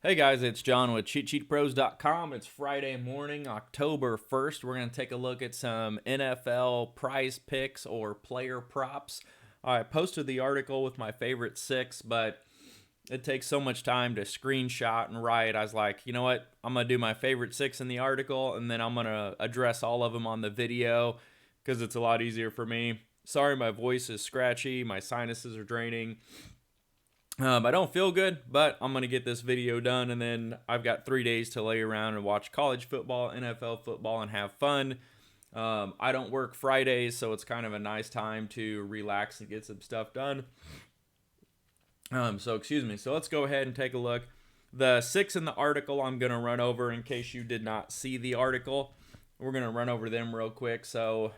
Hey guys, it's John with CheatSheetPros.com. It's Friday morning, October 1st. We're going to take a look at some NFL prize picks or player props. I posted the article with my favorite six, but it takes so much time to screenshot and write. I was like, you know what? I'm going to do my favorite six in the article, and then I'm going to address all of them on the video because it's a lot easier for me. Sorry, my voice is scratchy. My sinuses are draining. I don't feel good, but I'm going to get this video done, and then I've got 3 days to lay around and watch college football, NFL football, and have fun. I don't work Fridays, so it's kind of a nice time to relax and get some stuff done. Excuse me. So let's go ahead and take a look. The six in the article I'm going to run over in case you did not see the article. We're going to run over them real quick. So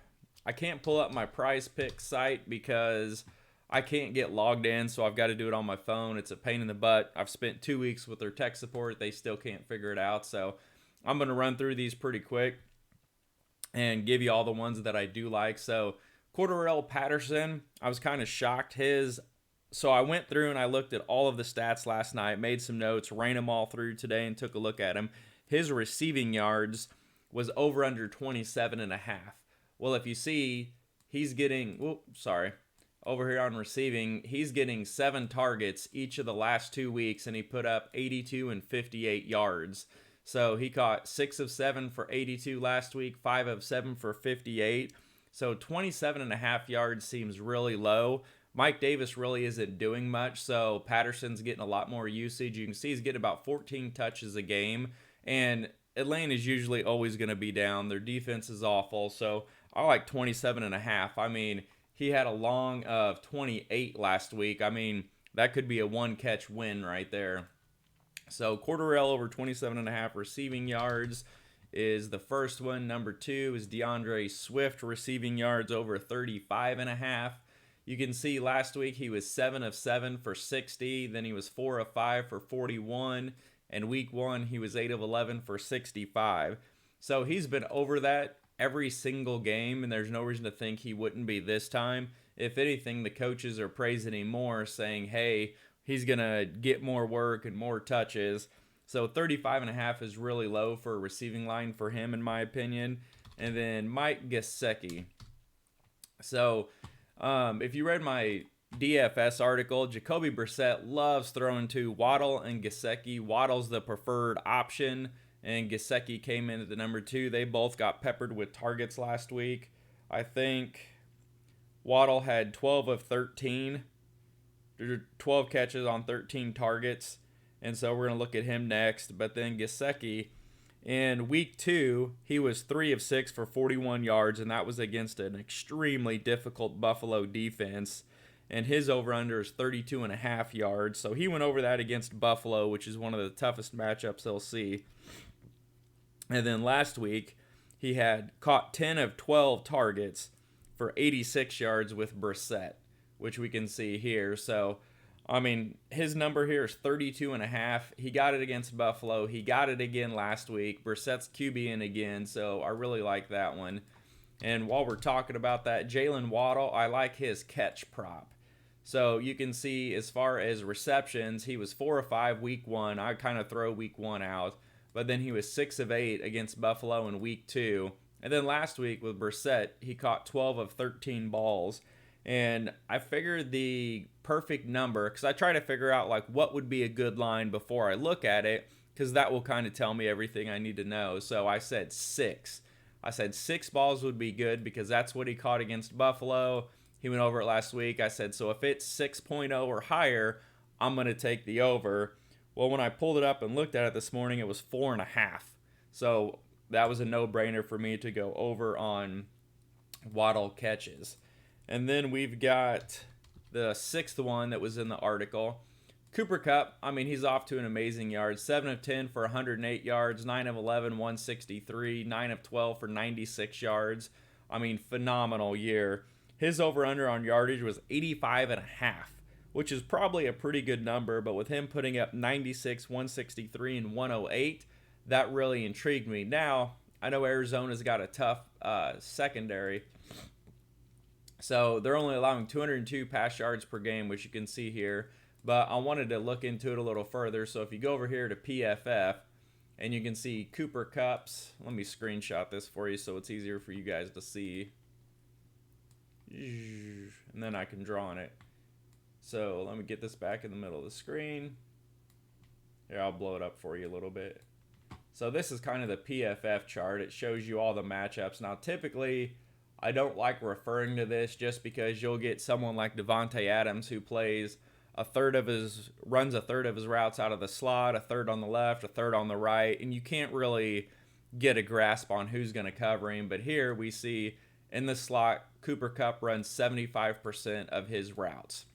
I can't pull up my prize pick site because I can't get logged in, so I've got to do it on my phone. It's a pain in the butt. I've spent 2 weeks with their tech support. They still can't figure it out. So I'm going to run through these pretty quick and give you all the ones that I do like. So Cordarrelle Patterson, I was kind of shocked. So I went through and I looked at all of the stats last night, made some notes, ran them all through today and took a look at them. His receiving yards was over under 27.5. Well, if you see, he's getting, over here on receiving, he's getting 7 targets each of the last 2 weeks, and he put up 82 and 58 yards. So he caught 6 of 7 for 82 last week, 5 of 7 for 58. So 27.5 yards seems really low. Mike Davis really isn't doing much, so Patterson's getting a lot more usage. You can see he's getting about 14 touches a game, and Atlanta's usually always going to be down. Their defense is awful, so I like 27.5. I mean, he had a long of 28 last week. I mean, that could be a one-catch win right there. So Cordarrelle over 27.5 receiving yards is the first one. Number 2 is DeAndre Swift receiving yards over 35.5. You can see last week he was 7 of 7 for 60. Then he was 4 of 5 for 41. And week 1 he was 8 of 11 for 65. So he's been over that every single game, and there's no reason to think he wouldn't be this time. If anything, the coaches are praising him more, saying, hey, he's going to get more work and more touches. So 35.5 is really low for a receiving line for him, in my opinion. And then Mike Geseki. So if you read my DFS article, Jacoby Brissett loves throwing to Waddle and Geseki. Waddle's the preferred option, and Geseki came in at the number 2. They both got peppered with targets last week. I think Waddle had 12 of 13, 12 catches on 13 targets, and so we're going to look at him next. But then Geseki, in week 2, he was 3 of 6 for 41 yards, and that was against an extremely difficult Buffalo defense. And his over-under is 32.5 yards. So he went over that against Buffalo, which is one of the toughest matchups they'll see. And then last week, he had caught 10 of 12 targets for 86 yards with Brissett, which we can see here. So, I mean, his number here is 32.5. He got it against Buffalo. He got it again last week. Brissett's QB in again, so I really like that one. And while we're talking about that, Jalen Waddle, I like his catch prop. So you can see as far as receptions, he was 4 of 5 week 1. I kind of throw week 1 out. But then he was 6 of 8 against Buffalo in week 2. And then last week with Brissett, he caught 12 of 13 balls. And I figured the perfect number, because I try to figure out like what would be a good line before I look at it, because that will kind of tell me everything I need to know. So I said 6. I said 6 balls would be good because that's what he caught against Buffalo. He went over it last week. I said, so if it's 6.0 or higher, I'm going to take the over. Well, when I pulled it up and looked at it this morning, it was 4.5. So that was a no-brainer for me to go over on Waddle catches. And then we've got the 6th one that was in the article. Cooper Kupp, I mean, he's off to an amazing yard. 7 of 10 for 108 yards, 9 of 11, 163, 9 of 12 for 96 yards. I mean, phenomenal year. His over-under on yardage was 85.5, which is probably a pretty good number, but with him putting up 96, 163, and 108, that really intrigued me. Now, I know Arizona's got a tough secondary, so they're only allowing 202 pass yards per game, which you can see here. but I wanted to look into it a little further. So if you go over here to PFF, and you can see Cooper Kupp's. Let me screenshot this for you so it's easier for you guys to see. And then I can draw on it. So let me get this back in the middle of the screen. Here, I'll blow it up for you a little bit. So this is kind of the PFF chart. It shows you all the matchups. Now, typically, I don't like referring to this just because you'll get someone like Devontae Adams who plays runs a third of his routes out of the slot, a third on the left, a third on the right, and you can't really get a grasp on who's going to cover him. But here we see in the slot, Cooper Kupp runs 75% of his routes.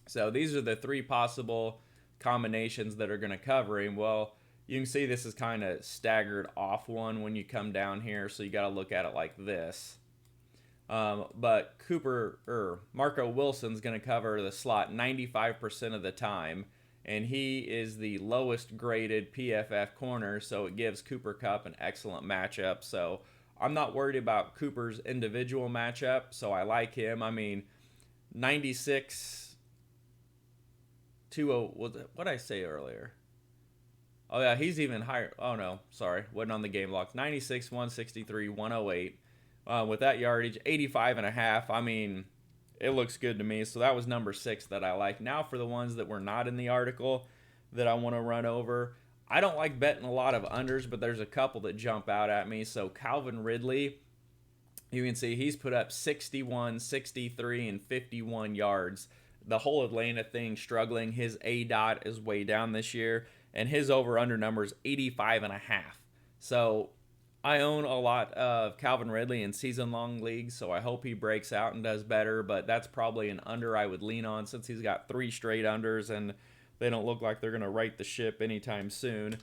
So these are the three possible combinations that are going to cover him. Well, you can see this is kind of staggered off one when you come down here, so you got to look at it like this. But Marco Wilson's going to cover the slot 95% of the time, and he is the lowest graded PFF corner, so it gives Cooper Kupp an excellent matchup. So I'm not worried about Cooper's individual matchup, so I like him. I mean, 96, 20, what did I say earlier? Oh, yeah, he's even higher. Oh, no, sorry, wasn't on the game log. 96, 163, 108. With that yardage, 85.5. I mean, it looks good to me. So that was number 6 that I like. Now for the ones that were not in the article that I want to run over. I don't like betting a lot of unders, but there's a couple that jump out at me. So Calvin Ridley, you can see he's put up 61, 63, and 51 yards. The whole Atlanta thing struggling. His A-dot is way down this year, and his over-under number is 85.5. So I own a lot of Calvin Ridley in season-long leagues, so I hope he breaks out and does better, but that's probably an under I would lean on since he's got 3 straight unders, and they don't look like they're going to right the ship anytime soon.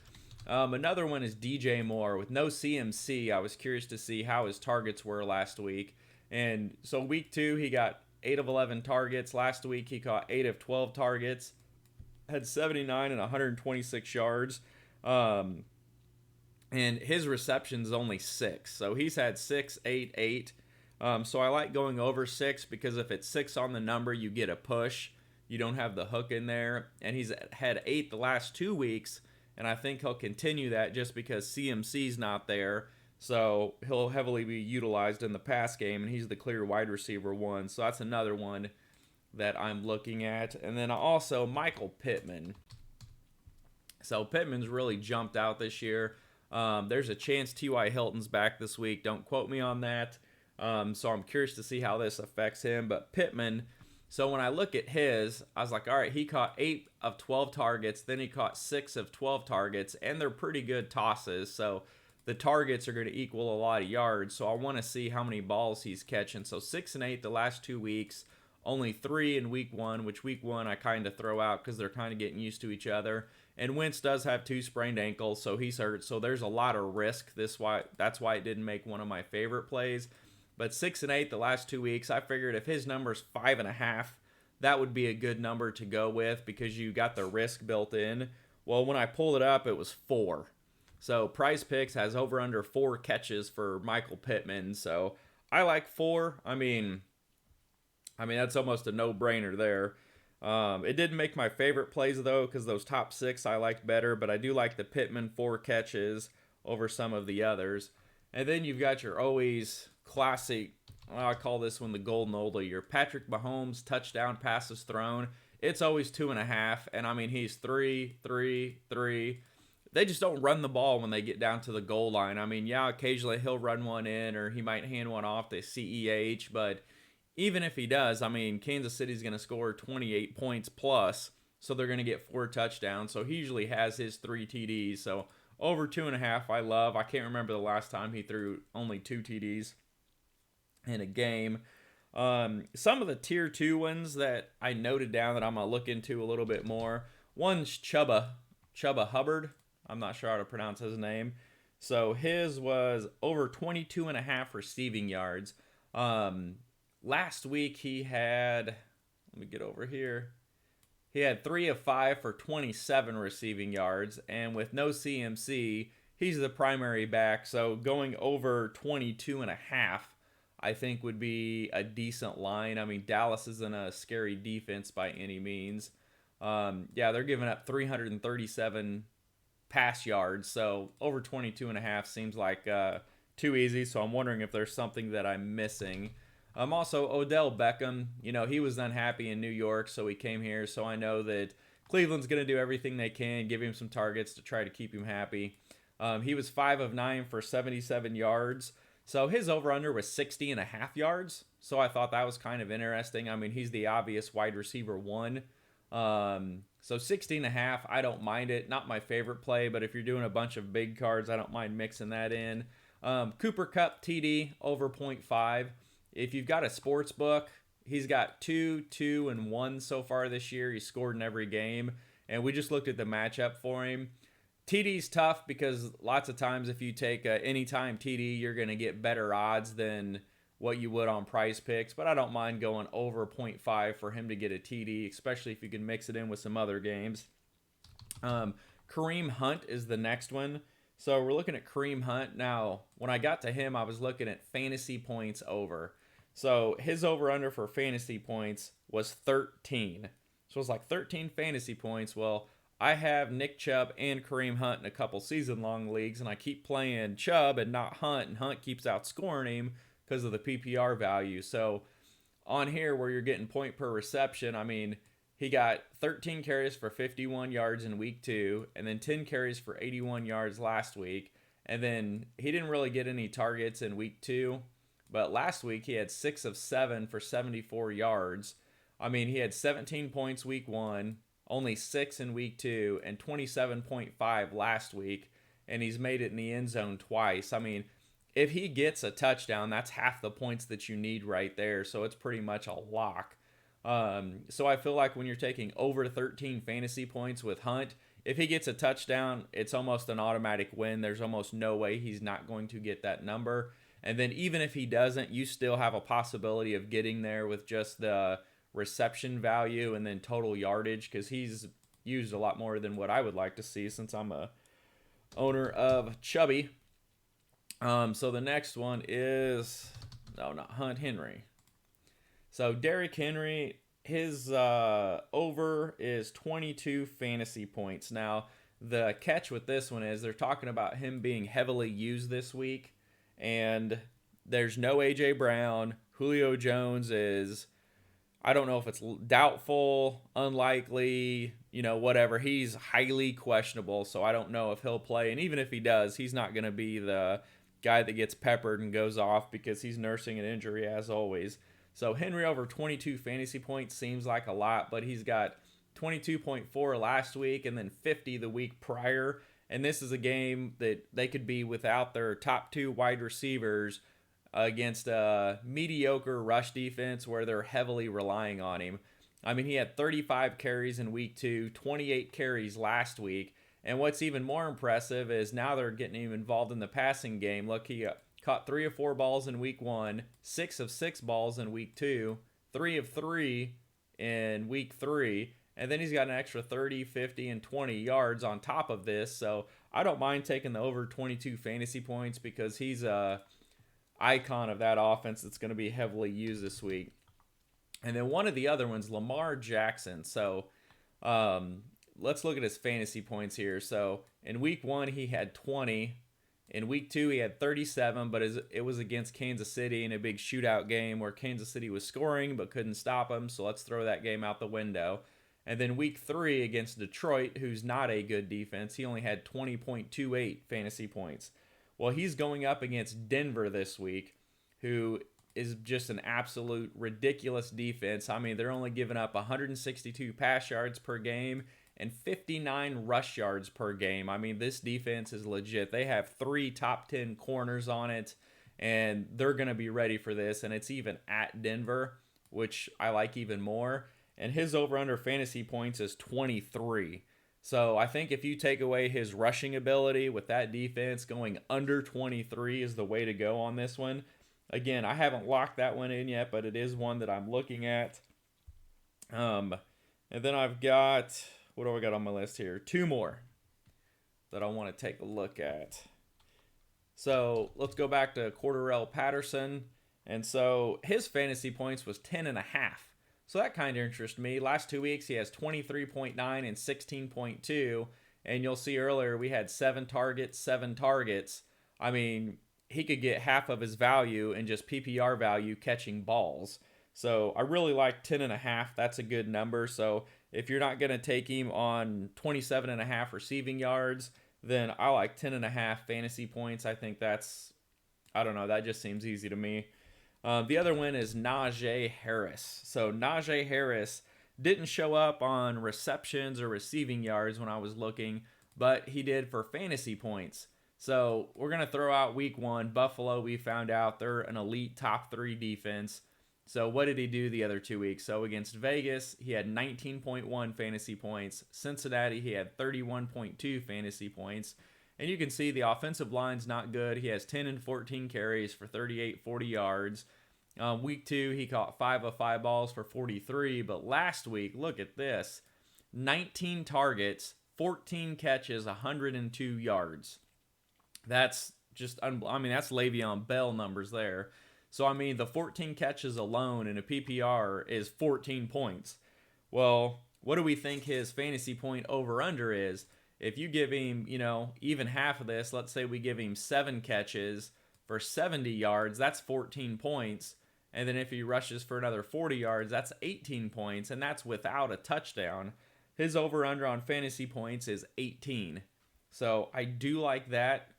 Another one is DJ Moore. With no CMC, I was curious to see how his targets were last week. And so week 2, he got 8 of 11 targets. Last week, he caught 8 of 12 targets, had 79 and 126 yards. And his receptions only 6. So he's had 6, 8, 8. So I like going over 6 because if it's 6 on the number, you get a push. You don't have the hook in there. And he's had 8 the last 2 weeks. And I think he'll continue that just because CMC's not there. So he'll heavily be utilized in the pass game. And he's the clear wide receiver 1. So that's another one that I'm looking at. And then also Michael Pittman. So Pittman's really jumped out this year. There's a chance T.Y. Hilton's back this week. Don't quote me on that. So I'm curious to see how this affects him. But Pittman, so when I look at his, I was like, all right, he caught 8 of 12 targets. Then he caught 6 of 12 targets. And they're pretty good tosses. So the targets are going to equal a lot of yards. So I want to see how many balls he's catching. So 6 and 8 the last 2 weeks. Only 3 in week 1, which week 1 I kind of throw out because they're kind of getting used to each other. And Wentz does have 2 sprained ankles, so he's hurt. So there's a lot of risk. That's why it didn't make one of my favorite plays. But 6 and 8 the last 2 weeks, I figured if his number's 5.5, that would be a good number to go with because you got the risk built in. Well, when I pulled it up, it was 4. So Prize Picks has over under 4 catches for Michael Pittman. So I like 4. I mean that's almost a no-brainer there. It didn't make my favorite plays, though, because those top 6 I liked better, but I do like the Pittman 4 catches over some of the others. And then you've got your always classic, I call this one the golden oldie, your Patrick Mahomes touchdown passes thrown. It's always 2.5, and I mean, he's 3, 3, 3. They just don't run the ball when they get down to the goal line. I mean, yeah, occasionally he'll run one in, or he might hand one off to CEH, but even if he does, I mean, Kansas City's going to score 28 points plus, so they're going to get 4 touchdowns. So he usually has his 3 TDs. So over 2.5, I love. I can't remember the last time he threw only 2 TDs in a game. Some of the tier 2 ones that I noted down that I'm going to look into a little bit more. One's Chuba Hubbard. I'm not sure how to pronounce his name. So his was over 22.5 receiving yards. Last week he had, let me get over here. He had 3 of 5 for 27 receiving yards. And with no CMC, he's the primary back. So going over 22.5, I think would be a decent line. I mean, Dallas isn't a scary defense by any means. Yeah, they're giving up 337 pass yards, so over 22.5 seems like too easy. So I'm wondering if there's something that I'm missing. Also, Odell Beckham, he was unhappy in New York, so he came here. So I know that Cleveland's going to do everything they can, give him some targets to try to keep him happy. He was 5 of 9 for 77 yards. So his over-under was 60.5 yards. So I thought that was kind of interesting. I mean, he's the obvious wide receiver one. So 60.5, I don't mind it. Not my favorite play, but if you're doing a bunch of big cards, I don't mind mixing that in. Cooper Kupp TD over 0.5. If you've got a sports book, he's got 2, 2, and 1 so far this year. He's scored in every game, and we just looked at the matchup for him. TD's tough because lots of times if you take anytime TD, you're going to get better odds than what you would on Prize Picks, but I don't mind going over 0.5 for him to get a TD, especially if you can mix it in with some other games. Kareem Hunt is the next one. So we're looking at Kareem Hunt. Now, when I got to him, I was looking at fantasy points over. So his over-under for fantasy points was 13. So it's like 13 fantasy points. Well, I have Nick Chubb and Kareem Hunt in a couple season-long leagues, and I keep playing Chubb and not Hunt, and Hunt keeps outscoring him because of the PPR value. So on here where you're getting point per reception, I mean, he got 13 carries for 51 yards in week 2, and then 10 carries for 81 yards last week. And then he didn't really get any targets in week 2, but last week he had 6 of 7 for 74 yards. I mean, he had 17 points week 1, only 6 in week 2, and 27.5 last week, and he's made it in the end zone twice. I mean, if he gets a touchdown, that's half the points that you need right there, so it's pretty much a lock. So I feel like when you're taking over 13 fantasy points with Hunt, if he gets a touchdown, it's almost an automatic win. There's almost no way he's not going to get that number. And then even if he doesn't, you still have a possibility of getting there with just the reception value and then total yardage, because he's used a lot more than what I would like to see since I'm a owner of Chubby. So the next one is, no, not Hunt, Henry. So Derrick Henry, his over is 22 fantasy points. Now, the catch with this one is they're talking about him being heavily used this week, and there's no A.J. Brown. Julio Jones is, I don't know if it's doubtful, unlikely, whatever. He's highly questionable, so I don't know if he'll play. And even if he does, he's not going to be the guy that gets peppered and goes off because he's nursing an injury as always. So Henry over 22 fantasy points seems like a lot, but he's got 22.4 last week and then 50 the week prior. And this is a game that they could be without their top 2 wide receivers against a mediocre rush defense where they're heavily relying on him. I mean, he had 35 carries in week 2, 28 carries last week. And what's even more impressive is now they're getting him involved in the passing game. Look, he caught 3 of 4 balls in week 1, 6 of 6 balls in week 2, 3 of 3 in week 3, and then he's got an extra 30, 50, and 20 yards on top of this. So I don't mind taking the over 22 fantasy points because he's a icon of that offense that's going to be heavily used this week. And then one of the other ones, Lamar Jackson. So let's look at his fantasy points here. So in week 1, he had 20. In week 2, he had 37, but it was against Kansas City in a big shootout game where Kansas City was scoring but couldn't stop him, so let's throw that game out the window. And then week 3 against Detroit, who's not a good defense, he only had 20.28 fantasy points. Well, he's going up against Denver this week, who is just an absolute ridiculous defense. I mean, they're only giving up 162 pass yards per game and 59 rush yards per game. I mean, this defense is legit. They have 3 top 10 corners on it, and they're going to be ready for this. And it's even at Denver, which I like even more. And his over-under fantasy points is 23. So I think if you take away his rushing ability with that defense, going under 23 is the way to go on this one. Again, I haven't locked that one in yet, but it is one that I'm looking at. And then I've got, what do I got on my list here? 2 more that I want to take a look at. So let's go back to Cordarrelle Patterson. And so his fantasy points was 10.5. So that kind of interests me. Last 2 weeks, he has 23.9 and 16.2. And you'll see earlier we had 7 targets, 7 targets. I mean, he could get half of his value in just PPR value catching balls. So I really like 10.5. That's a good number. So if you're not going to take him on 27.5 receiving yards, then I like 10.5 fantasy points. I think that's, I don't know, that just seems easy to me. The other one is Najee Harris. So Najee Harris didn't show up on receptions or receiving yards when I was looking, but he did for fantasy points. So we're going to throw out week 1. Buffalo, we found out they're an elite top 3 defense. So what did he do the other 2 weeks? So against Vegas, he had 19.1 fantasy points. Cincinnati, he had 31.2 fantasy points. And you can see the offensive line's not good. He has 10 and 14 carries for 40 yards. Week 2, he caught 5 of 5 balls for 43. But last week, look at this. 19 targets, 14 catches, 102 yards. That's just, that's Le'Veon Bell numbers there. So, I mean, the 14 catches alone in a PPR is 14 points. Well, what do we think his fantasy point over-under is? If you give him, even half of this, let's say we give him 7 catches for 70 yards, that's 14 points. And then if he rushes for another 40 yards, that's 18 points, and that's without a touchdown. His over-under on fantasy points is 18. So I do like that.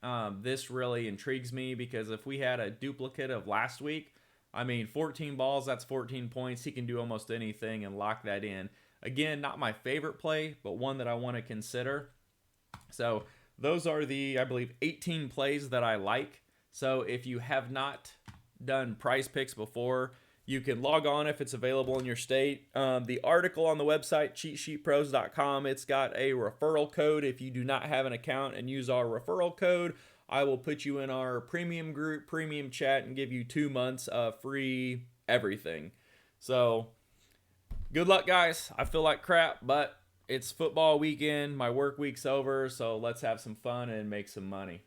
This really intrigues me because if we had a duplicate of last week, 14 balls, that's 14 points. He can do almost anything and lock that in. Again, not my favorite play, but one that I want to consider. So those are the, I believe, 18 plays that I like. So if you have not done prize picks before, you can log on if it's available in your state. The article on the website, CheatSheetPros.com, it's got a referral code. If you do not have an account and use our referral code, I will put you in our premium group, premium chat, and give you 2 months of free everything. So good luck, guys. I feel like crap, but it's football weekend. My work week's over, so let's have some fun and make some money.